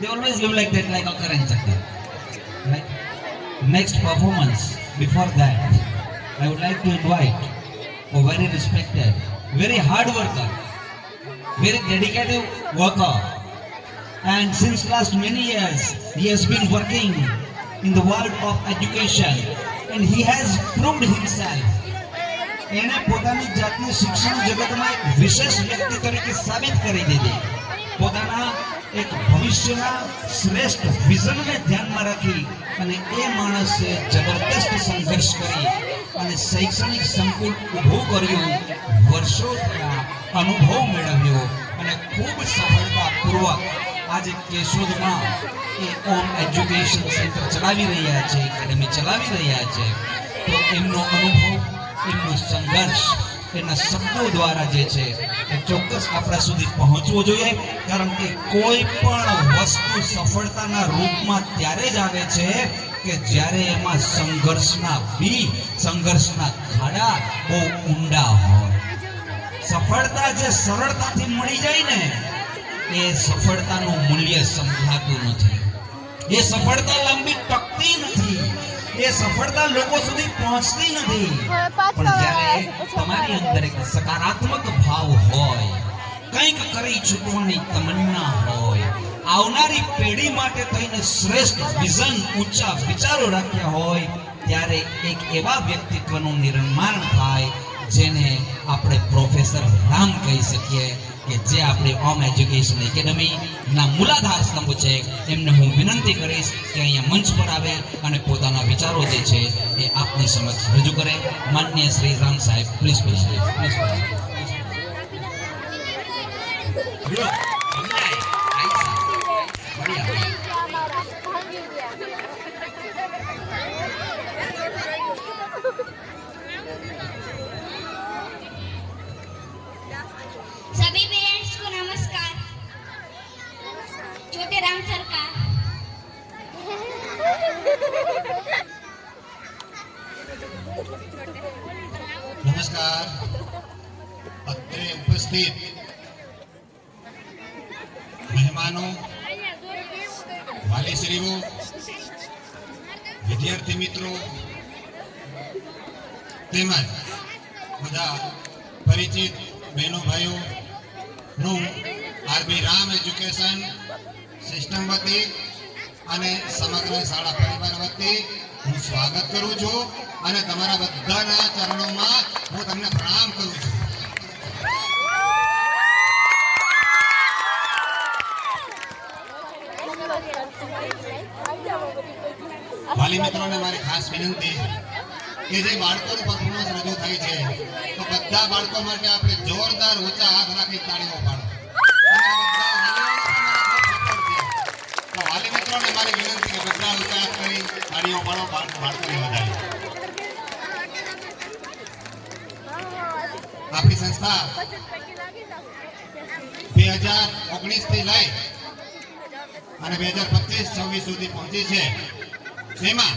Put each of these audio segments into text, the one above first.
They always live like that, like Akkar and Chakkar. Right? Next performance. Before that, I would like to invite a very respected, very hard worker, very dedicated worker, and since last many years he has been working in the world of education, and he has proved himself. એને પોતાની જાતને શિક્ષણ જગતમાં એક વિશેષ વ્યક્તિ તરીકે સાબિત કરી દીધી. પોતાના એક ભવિષ્યના શ્રેષ્ઠ વિઝનને ધ્યાનમાં રાખી અને એ માણસે જબરદસ્ત સંઘર્ષ કરી અને શૈક્ષણિક સંકુલ ઊભું કર્યું, વર્ષો થયા, અનુભવ મેળવ્યો અને ખૂબ સફળતાપૂર્વક આજે કેશોદમાં એ ઓમ એજ્યુકેશન સેન્ટર ચલાવી રહ્યા છે, એકેડમી ચલાવી રહ્યા છે. તો એમનો અનુભવ, એમનો સંઘર્ષ એના શબ્દો દ્વારા જે છે એ ચોક્કસ આપણા સુધી પહોંચવો જોઈએ. કારણ કે કોઈ પણ વસ્તુ સફળતાના રૂપમાં ત્યારે જ આવે છે કે જ્યારે એમાં સંઘર્ષના બી, સંઘર્ષના ખાડા બહુ ઊંડા હોય. સફળતા જે સરળતાથી મળી જાય ને એ સફળતાનું મૂલ્ય સમજાતું નથી. એ સફળતા લાંબી ટકતી નથી. એ સફળતા લોકો સુધી પહોંચતી નથી. પણ જ્યારે તમારી અંદર એક સકારાત્મક ભાવ હોય, કંઈક કરી છૂટવાની તમન્ના હોય, આવનારી પેઢી માટે થઈને શ્રેષ્ઠ વિઝન, ઊંચા વિચારો રાખ્યા હોય, ત્યારે એક એવા વ્યક્તિત્વનું નિર્માણ થાય જેને આપણે પ્રોફેસર રામ કહી શકીએ, કે જે આપણી ઓમ એજ્યુકેશન એકેડમીના મૂલાધાર સ્તંભ છે. એમને હું વિનંતી કરીશ કે અહીંયા મંચ પર આવે અને પોતાના વિચારો જે છે એ આપની સમક્ષ રજૂ કરે. માનનીય શ્રી રામ સાહેબ, પ્લીઝ પ્લીઝ પ્લીઝ सभी पेरेंट्स को नमस्कार. छोटे राम सरकार. નમસ્કાર. અત્રે ઉપસ્થિત મહેમાનો, વાલીશ્રીઓ, વિદ્યાર્થી મિત્રો તેમજ બધા પરિચિત બહેનો ભાઈઓ નું આરબી રામ એજ્યુકેશન સિસ્ટમ વતી અને સમગ્ર શાળા પરિવાર વતી હું સ્વાગત કરું છું અને તમારા બધાના ચરણોમાં હું તમને પ્રણામ કરું છું. વાલી મિત્રોને મારી ખાસ વિનંતી કે જે બાળકોનું પરફોર્મન્સ રજૂ થાય છે તો બધા બાળકો માટે આપણે જોરદાર ઊંચા હાથ રાખી તાળીઓ પાડો. તો વાલી મિત્રોને મારી વિનંતી કે બધા ઊંચા હાથ કરી તાળીઓ પાડો, બાળકોને વધારે. આપણી સંસ્થા 2019 થી લઈ અને 2025-26 સુધી પહોંચી છે. તેમાં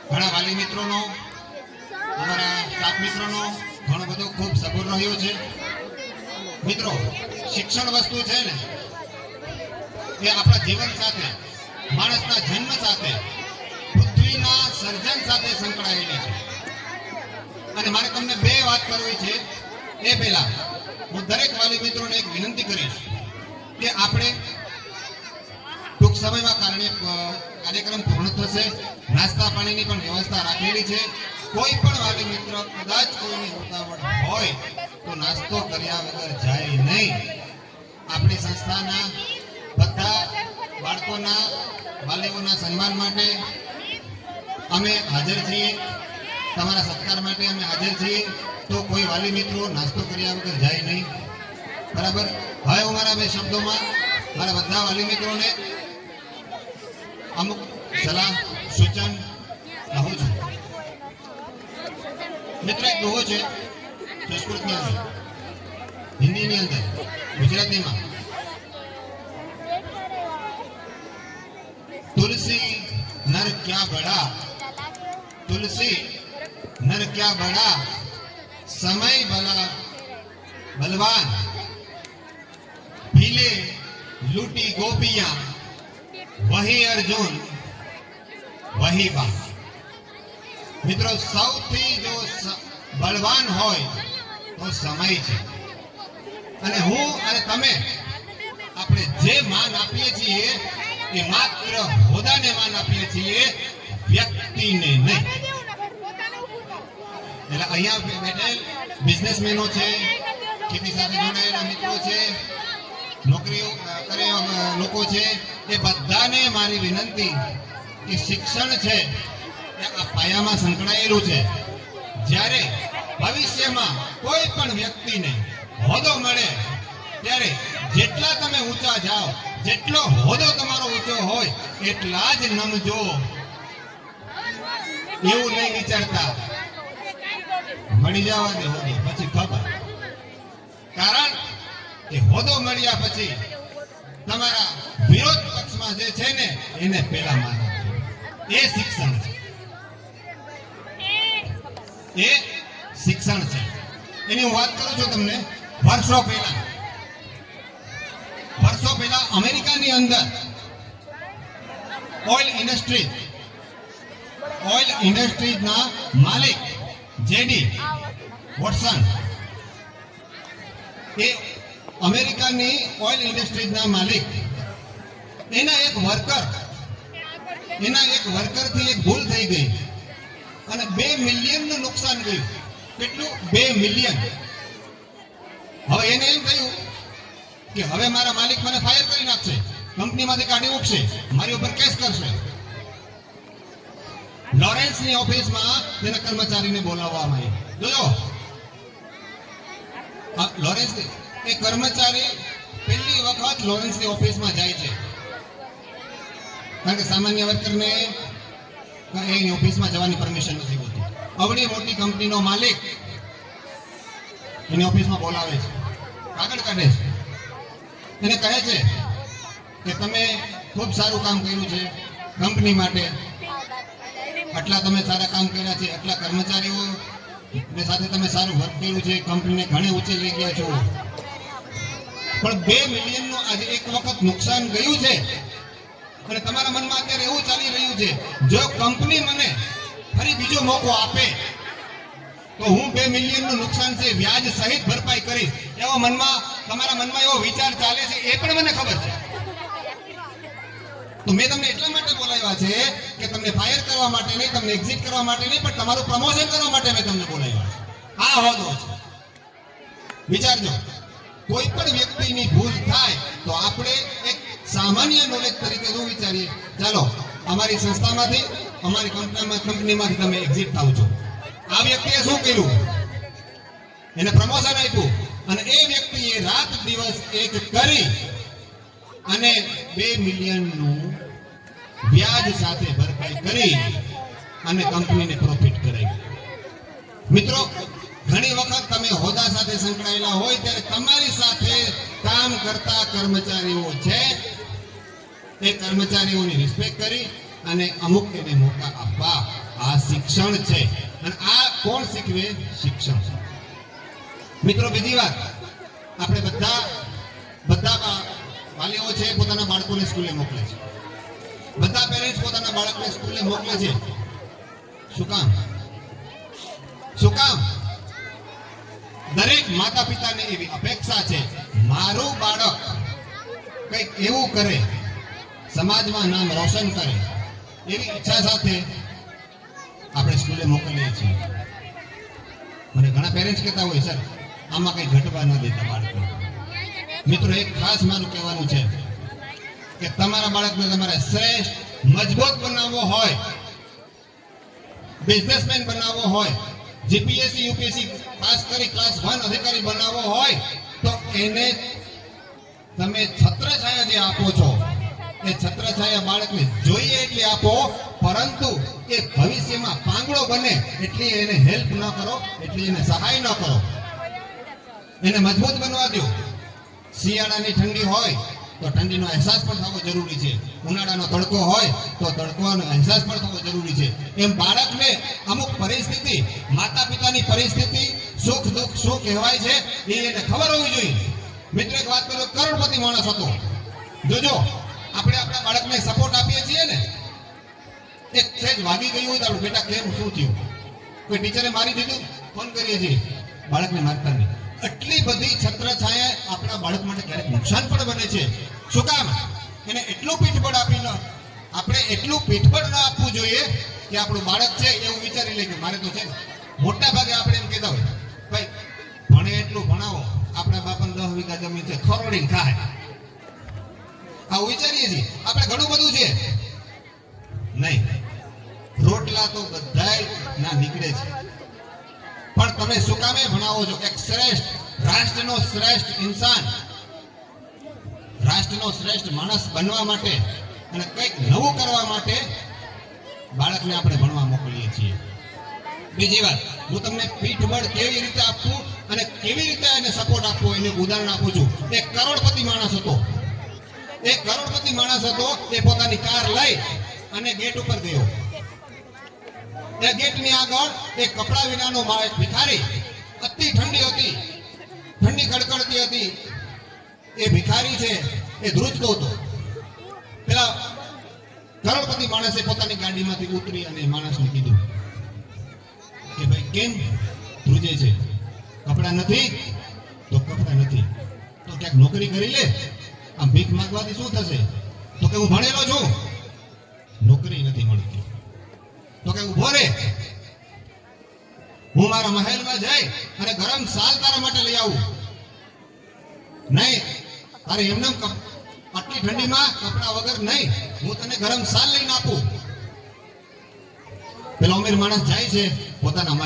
ઘણા વાલી મિત્રોનો, અમારા સ્ટાફ મિત્રોનો ઘણો બધો ખૂબ સપોર્ટ રહ્યો છે. મિત્રો, શિક્ષણ વસ્તુ છે ને એ આપણા જીવન સાથે, માણસના જન્મ સાથે, પૃથ્વીના સર્જન સાથે સંકળાયેલી છે. અને મારે તમને બે વાત કરવી છે. એ પહેલા હું દરેક વાલી મિત્રોને એક વિનંતી કરીશ કે આપણે ટૂંક સમયમાં કાર્યક્રમ પૂર્ણ થશે. નાસ્તા પાણીની પણ વ્યવસ્થા રાખેલી છે. કોઈ પણ વાલી મિત્ર કદાચ કોઈની ઉતાવળ હોય તો નાસ્તો કર્યા વગર જાય નહીં. આપણી સંસ્થાના બધા બાળકોના, વાલીઓના સન્માન માટે અમે હાજર છીએ. તમારા સત્કાર માટે અમે હાજર છીએ. તો કોઈ વાલી મિત્રો નાસ્તો કર્યા વગર જાય નહીં. બરાબર? હવે હું મારા બે શબ્દોમાં મારા બધા વાલી મિત્રોને અમુક સલાહ, સૂચન કહું છું. મિત્ર, એક દોહો છે સંસ્કૃતની અંદર, હિન્દીની અંદર, ગુજરાતીમાં. तुलसी नर क्या बड़ा, तुलसी नर क्या बड़ा, समय भला बलवान, भीले लूटी गोपियां वही अर्जुन वही बा મિત્રો સૌથી જો બળવાન હોય તો સમય છે અને હું અને તમે આપણે જે માન આપીએ છીએ એ માત્ર હોદ્દાને માન આપીએ છીએ વ્યક્તિને નહીં એટલે અહીંયા બેઠેલ બિઝનેસમેનો છે ખેતી સાથે જોડાયેલા મિત્રો છે નોકરીઓ કરે લોકો છે એ બધાને મારી વિનંતી કે શિક્ષણ છે એ આ પાયામાં સંકળાયેલું છે જ્યારે ભવિષ્યમાં કોઈ પણ વ્યક્તિને હોદ્દો મળે ત્યારે જેટલા તમે ઊંચા જાઓ જેટલો હોદ્દો તમારો ઊંચો હોય એટલા જ નમજો એવું નહીં વિચારતા મળી જવા દે હોદ્દો પછી ખબર કારણ કે હોદ્દો મળ્યા પછી તમારા વિરોધ પક્ષમાં જે છે ને એને પેલા માનો એ શિક્ષણ છે એ શિક્ષણ છે એની હું વાત કરું છું તમને વર્ષો પહેલા અમેરિકાની અંદર ઓઇલ ઇન્ડસ્ટ્રીઝના માલિક જેડી વોટસન એ અમેરિકાની ઓઇલ ઇન્ડસ્ટ્રીઝના માલિક એના એક વર્કરથી એક ભૂલ થઈ ગઈ અને 2 મિલિયનનું નુકસાન ગયું કેટલું 2 મિલિયન હવે એને એમ થયું કે હવે મારા માલિક મને ફાયર કરી નાખશે કંપનીમાંથી કાઢી મૂકશે મારી ઉપર કેસ કરશે લોરેન્સની ઓફિસમાં તેના કર્મચારીને બોલાવવામાં આવ્યો જોજો લોરેન્સ એ કર્મચારી પહેલી વખત લોરેન્સની ઓફિસમાં જાય છે કારણ કે સામાન્ય વર્કરને એની ઓફિસમાં જવાની પરમિશન નથી હોતી અવળી મોટી કંપનીનો માલિક એની ઓફિસમાં બોલાવે છે કાગળ કાઢે છે એને કહે છે કે તમે ખૂબ સારું કામ કર્યું છે કંપની માટે આટલા તમે સારા કામ કર્યા છે આટલા કર્મચારીઓ ને સાથે તમે સારું વર્ક કર્યું છે કંપનીને ઘણી ઊંચે લઈ ગયા છો પણ 2 મિલિયનનું આજે એક વખત નુકસાન ગયું છે અને તમારા મનમાં અત્યારે એવું ચાલી રહ્યું છે જો કંપની મને ફરી બીજો મોકો આપે તો હું 2 મિલિયનનું નુકસાન છે વ્યાજ સહિત ભરપાઈ કરીશ એવો તમારા મનમાં એવો વિચાર ચાલે છે એ પણ મને ખબર છે તો મેં તમને એટલા માટે બોલાવ્યા છે કે તમને ફાયર કરવા માટે નહીં તમને એક્ઝિટ કરવા માટે નહીં પણ તમારું પ્રમોશન કરવા માટે મેં તમને બોલાવ્યા છે આ હોદ્દો છે વિચારજો કોઈ પણ વ્યક્તિની ભૂલ થાય તો આપણે એક સામાન્ય નોલેજ તરીકે શું વિચારીએ ચાલો અમારી સંસ્થામાંથી અમારી કંપનીમાંથી તમે એક્ઝિટ થાવ છો આ વ્યક્તિએ શું કર્યું એને પ્રમોશન આપ્યું અને એ વ્યક્તિએ રાત દિવસ એક કરી અને 2 મિલિયનનું વ્યાજ સાથે ભરપાઈ કરી અને કંપનીને પ્રોફિટ કરાવી મિત્રો ઘણી વખત તમે હોદ્દા સાથે સંકળાયેલા હોય ત્યારે તમારી સાથે કામ કરતા કર્મચારીઓ છે એ કર્મચારીઓની રિસ્પેક્ટ કરી અને અમુક એને મોકા આપવા આ શિક્ષણ છે અને આ કોણ શીખવે શિક્ષણ મિત્રો બીજી વાત આપણે બધા વાલીઓ છે પોતાના બાળકોને સ્કૂલે મોકલે છે બધા પેરેન્ટ્સ પોતાના બાળકને સ્કૂલે મોકલે છે શું કામ દરેક માતા પિતાને એવી અપેક્ષા છે મારું બાળક કંઈક એવું કરે સમાજમાં નામ રોશન કરે એવી ઈચ્છા સાથે આપણે સ્કૂલે મોકલીએ છીએ મને ઘણા પેરેન્ટ્સ કહેતા હોય સર આમાં કંઈ ઘટવા ન દેતા બાળકો મિત્રો એક ખાસ મારું કહેવાનું છે કે તમારા બાળકને તમારે શ્રેષ્ઠ મજબૂત બનાવવો હોય બિઝનેસમેન બનાવવો હોય જીપીએસસી યુપીએસસી પાસ કરી ક્લાસ 1 અધિકારી બનાવવો હોય તો એને તમે છત્રછાયા જે આપો છો એ છત્રછાયા બાળકને જોઈએ એટલે આપો પરંતુ એ ભવિષ્યમાં પાંગડો બને એટલી એને હેલ્પ ન કરો એટલી એને સહાય ન કરો એને મજબૂત બનવા દો શિયાળાની ઠંડી હોય તો ઠંડીનો અહેસાસ પણ થવો જરૂરી છે ઉનાળાનો તડકો હોય તો તડકોનો અહેસાસ પણ થવો જરૂરી છે એમ બાળકને અમુક પરિસ્થિતિ માતા પિતાની પરિસ્થિતિ સુખ દુઃખ શું કહેવાય છે એ એને ખબર હોવી જોઈએ મિત્ર એક વાત કરો કરોડપતિ માણસ હતો જોજો આપણે આપણા બાળકને સપોર્ટ આપીએ છીએ ને, એક સહેજ વાગી ગયું હોય તો આપણું બેટા કેમ શું થયું, કોઈ ટીચરે મારી દીધું, ફોન કરીએ છીએ, બાળકને મારતા નહીં. એટલી બધી છત્રછાયા આપણા બાળક માટે ક્યારેક નુકસાન પણ બને છે. શું કામ? એને એટલું પીઠબળ આપી ન, આપણે એટલું પીઠબળ ન આપવું જોઈએ કે આપણું બાળક છે એવું વિચારી લે કે મારે તો છે ને. મોટા ભાગે આપણે એમ કહેતા હોય ભાઈ ભણે એટલું ભણાવો, આપણા બાપાને 10 વીઘા જમીન છે, ખરોડીને ખાય, આવું વિચારીએ છીએ. આપણે ઘણું બધું છે નહીં, રોટલા તો બધાય ના નીકળે છે, પણ તમે શું કામે ભણાવો છો? એક શ્રેષ્ઠ રાષ્ટ્રનો શ્રેષ્ઠ ઇન્સાન, રાષ્ટ્રનો શ્રેષ્ઠ માણસ બનવા માટે અને કંઈક નવું કરવા માટે બાળકને આપણે ભણવા મોકલીએ છીએ. બીજી વાત, હું તમને પીઠબળ કેવી રીતે આપવું અને કેવી રીતે એને સપોર્ટ આપવો એનું ઉદાહરણ આપું છું. એક કરોડપતિ માણસ હતો, એક કરોડપતિ માણસ હતો, એ પોતાની કાર લઈ અને ગેટ ઉપર ગયો. એ ગેટની આગળ એક કપડા વિનાનો એક ભિખારી, અતિ ઠંડી હતી, ઠંડી કડકડતી હતી, એ ભિખારી છે એ ધ્રુજતો હતો. પેલા કરોડપતિ માણસે પોતાની ગાડીમાંથી ઉતરી અને માણસને કીધું કે ભાઈ કેમ ધ્રુજે છે? કપડા નથી તો કપડા નથી તો ક્યાંક નોકરી કરી લે, આમ ભીખ માંગવાથી શું થશે? તો કે હું ભણેલો છું, નોકરી નથી મળતી. તો કે ઉભો રે, હું મારા મહેલમાં જઈ અને ગરમ સાલ તારા માટે લઈ આવું. નહીં, અરે એમને આટલી ઠંડીમાં કપડા વગર નહીં, હું તને ગરમ સાલ લઈને આપું. પેલો અમીર માણસ જાય છે પોતાના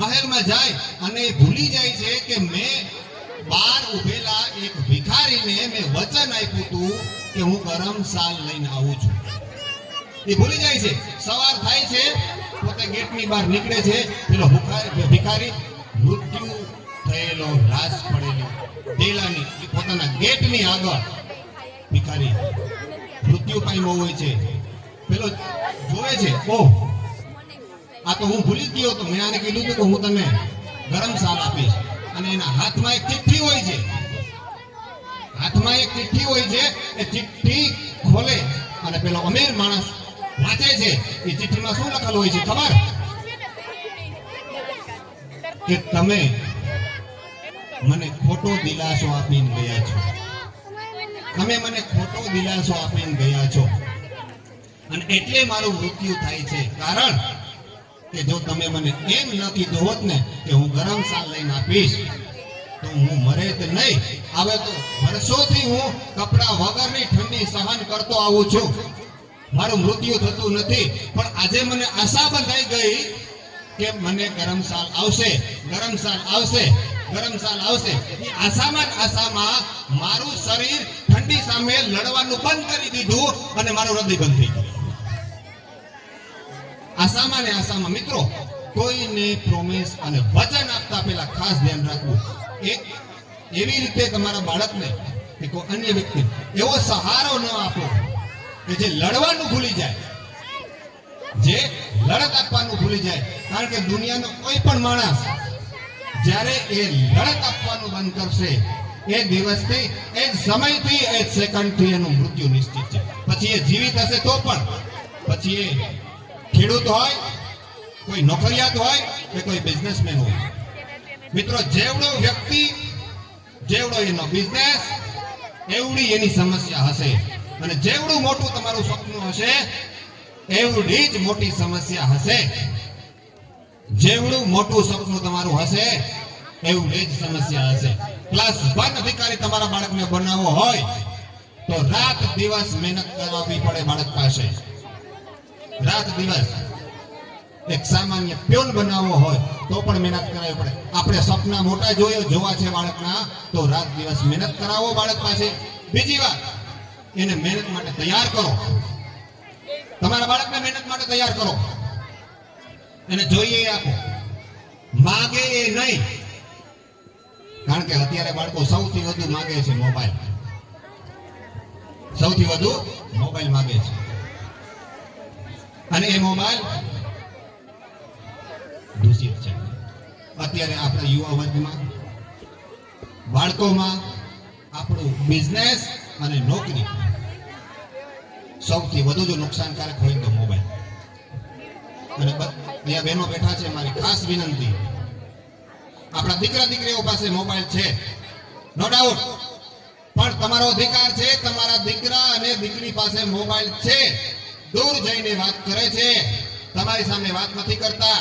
મહેલમાં જાય અને ભૂલી જાય છે કે મેં બહાર ઉભેલા એક ભિખારીને મેં વચન આપ્યું હતું કે હું ગરમ સાલ લઈને આવું છું. એ ભૂલી જાય છે. સવાર થાય છે, પોતે ગેટની બહાર નીકળે છે, પેલો ભિખારી મૃત્યુ થયેલો, લાશ પડેલી ડેલાની પોતાના ગેટની આગળ ભિખારી મૃત્યુ પામ્યો હોય છે. પેલો જોવે છે, ઓહ આ તો હું ભૂલી ગયો હતો, મેં આને કીધું હતું કે હું તને ગરમ સાલ આપીશ. અને એના હાથમાં એક ચિઠ્ઠી હોય છે, હાથમાં એક ચિઠ્ઠી હોય છે. એ ચિઠ્ઠી ખોલે અને પેલો અમીર માણસ વાંચે છે. એ ચિઠ્ઠીમાં શું લખેલું હોય છે ખબર? કે તમે મને ખોટો દિલાસો આપીને ગયા છો, તમે મને ખોટો દિલાસો આપીને ગયા છો, અને એટલે મારું મૃત્યુ થાય છે. કારણ કે જો તમે મને એમ ન કીધું હોત ને કે હું ગરમ સાલ લઈને આપીશ તો હું મરે જ નહીં. હવે તો વર્ષોથી હું કપડા વગરની ઠંડી સહન કરતો આવું છું, મારું મૃત્યુ થતું નથી, પણ આજે મને આશા બંધાઈ ગઈ કે મને ગરમ સાલ આવશે, ગરમ સાલ આવશે, ગરમ સાલ આવશે. એ આશામાં મારું શરીર ઠંડી સામે લડવાનું બંધ કરી દીધું અને મારું હૃદય બંધ થઈ ગયું. આશામાં મિત્રો, કોઈને પ્રોમિસ અને વચન આપતા પહેલા ખાસ ધ્યાન રાખવું. એક એવી રીતે તમારા બાળકને કે કોઈ અન્ય વ્યક્તિ એવો સહારો ન આપો કે જે લડવાનું ભૂલી જાય, જે લડત આપવાનું ભૂલી જાય. કારણ કે દુનિયાનો કોઈ પણ માણસ જ્યારે એ લડત આપવાનું બંધ કરશે, એ દિવસથી, એ સમયથી, એ સેકન્ડથી એનું મૃત્યુ નિશ્ચિત છે. પછી એ જીવિત હશે તો પણ, પછી એ ખેડૂત હોય, કોઈ નોકરિયાત હોય કે કોઈ બિઝનેસમેન હોય. મિત્રો, જેવડો વ્યક્તિ, જેવડો એનો બિઝનેસ, એવડી એની સમસ્યા હશે. અને જેવડું મોટું તમારું સપનું હશે, એવડી જ મોટી સમસ્યા હશે. જેવડું મોટું સપનું તમારું હશે, એવડી જ સમસ્યા હશે. ક્લાસ 1 અધિકારી તમારા બાળકને બનાવવો હોય તો રાત દિવસ મહેનત કરવી પડે બાળક પાસે, રાત દિવસ. એક સામાન્ય પ્યોન બનાવવો હોય તો પણ મહેનત કરાવવી પડે. આપણે સપના મોટા જોવા છે બાળકના, તો રાત દિવસ મહેનત કરાવો બાળક પાસે. બીજી વાત, એને મહેનત માટે તૈયાર કરો. તમારા બાળકને મહેનત માટે તૈયાર કરો, એને જોઈએ આપો, માગે એ નહીં. કારણ કે અત્યારે બાળકો સૌથી વધુ માગે છે મોબાઈલ, સૌથી વધુ મોબાઈલ માગે છે. અને એ મોબાઈલ દૂષિત છે. અત્યારે આપણા યુવા વર્ગમાં, બાળકોમાં આપણું બિઝનેસ અને નોકરી સૌથી વધુ જો નુકસાનકારક હોય તો મોબાઈલ. અને અહીંયા બહેનો બેઠા છે, મારી ખાસ વિનંતી, આપણા દીકરા દીકરીઓ પાસે મોબાઈલ છે, નો ડાઉટ, પણ તમારો અધિકાર છે, તમારા દીકરા અને દીકરી પાસે મોબાઈલ છે, દૂર જઈને વાત કરે છે, તમારી સામે વાત નથી કરતા,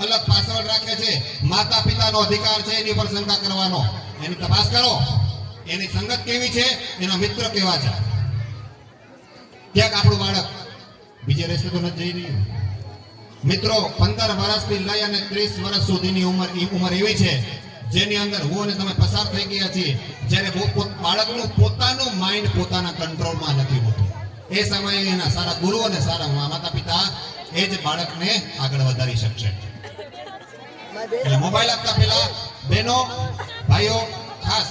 અલગ પાસવર્ડ રાખે છે. માતા પિતાનો અધિકાર છે એની પર શંકા કરવાનો. એની તપાસ કરો, એની સંગત કેવી છે, એના મિત્ર કેવા છે. ક્યાંક આપણું બાળક બીજે રસ્તે તો નથી જઈ રહ્યું. મિત્રો, 15 વર્ષથી લઈ અને 30 વર્ષ સુધીની ઉંમર એવી છે જેની અંદર હું અને તમે પસાર થઈ ગયા છીએ, જ્યારે બાળકનું પોતાનું માઇન્ડ પોતાના કંટ્રોલમાં નથી હોતું. એ સમયે એના સારા ગુરુ અને સારા માતા પિતા એ જ બાળકને આગળ વધારી શકશે. એટલે મોબાઈલ આપતા પહેલા બહેનો ભાઈઓ ખાસ,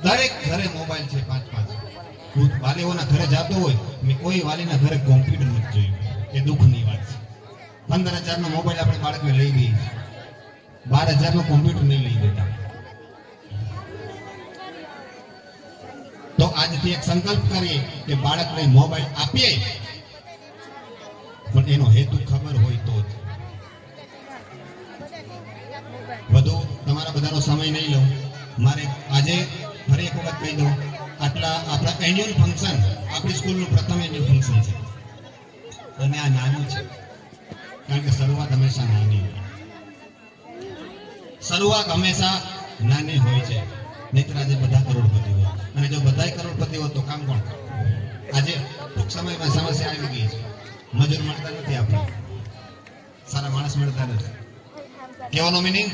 દરેક ઘરે મોબાઈલ છે 5-5. હું વાલીઓના ઘરે જતો હોય, મેં કોઈ વાલીના ઘરે કોમ્પ્યુટર નથી જોયું. એ દુઃખની વાત છે. 15,000 નો મોબાઈલ આપણે બાળકને લઈ ગઈ, 12,000 નો કોમ્પ્યુટર નહીં લઈ દેતા. તો આજથી એક સંકલ્પ કરીએ કે બાળકને મોબાઈલ આપીએ, પણ એનો હેતુ ખબર હોય તો જ. વધુ તમારા બધાનો સમય નહીં લઉં. મારે આજે ફરી એક વખત કહી દઉં, આપણા એન્યુઅલ ફંક્શન, આપણી સ્કૂલનું પ્રથમ એન્યુઅલ ફંક્શન છે, અને આ નાનું છે, કારણ કે શરૂઆત હંમેશા નાની હોય. શરૂઆત હંમેશા નાની હોય છે. નહીતર આજે બધા કરોડપતિ હોય, અને જો બધાય કરોડપતિ હોય તો કામ કોણ? આજે ટૂંક સમયમાં સમસ્યા આવી ગઈ છે, મજૂર મળતા નથી, આપણે સારા માણસ મળતા નથી. કહેવાનો મિનિંગ,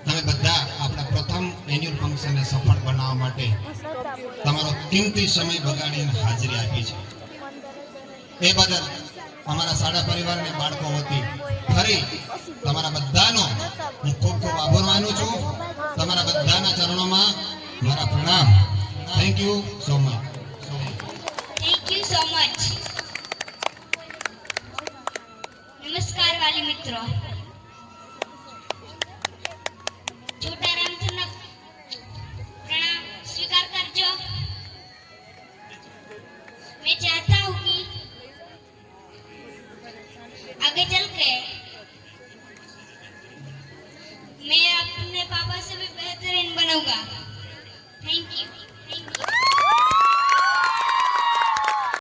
તમે બધા આપણા પ્રથમ એન્યુઅલ ફંક્શનને સફળ બનાવવા માટે તમારો કિંમતી સમય બગાડીને હાજરી આપી છે. એ બદલ અમારા શાળા પરિવારને બાળકો વતી ફરી તમારા બધાનો હું ખૂબ ખૂબ આભાર માનું છું. તમારા બધાના ચરણોમાં મારા પ્રણામ. Thank you so much. Thank you so much. નમસ્કાર વાલી મિત્રો. छोटा रामचंद्र प्रणाम स्वीकार करजो. मैं चाहता हूँ कि आगे चल के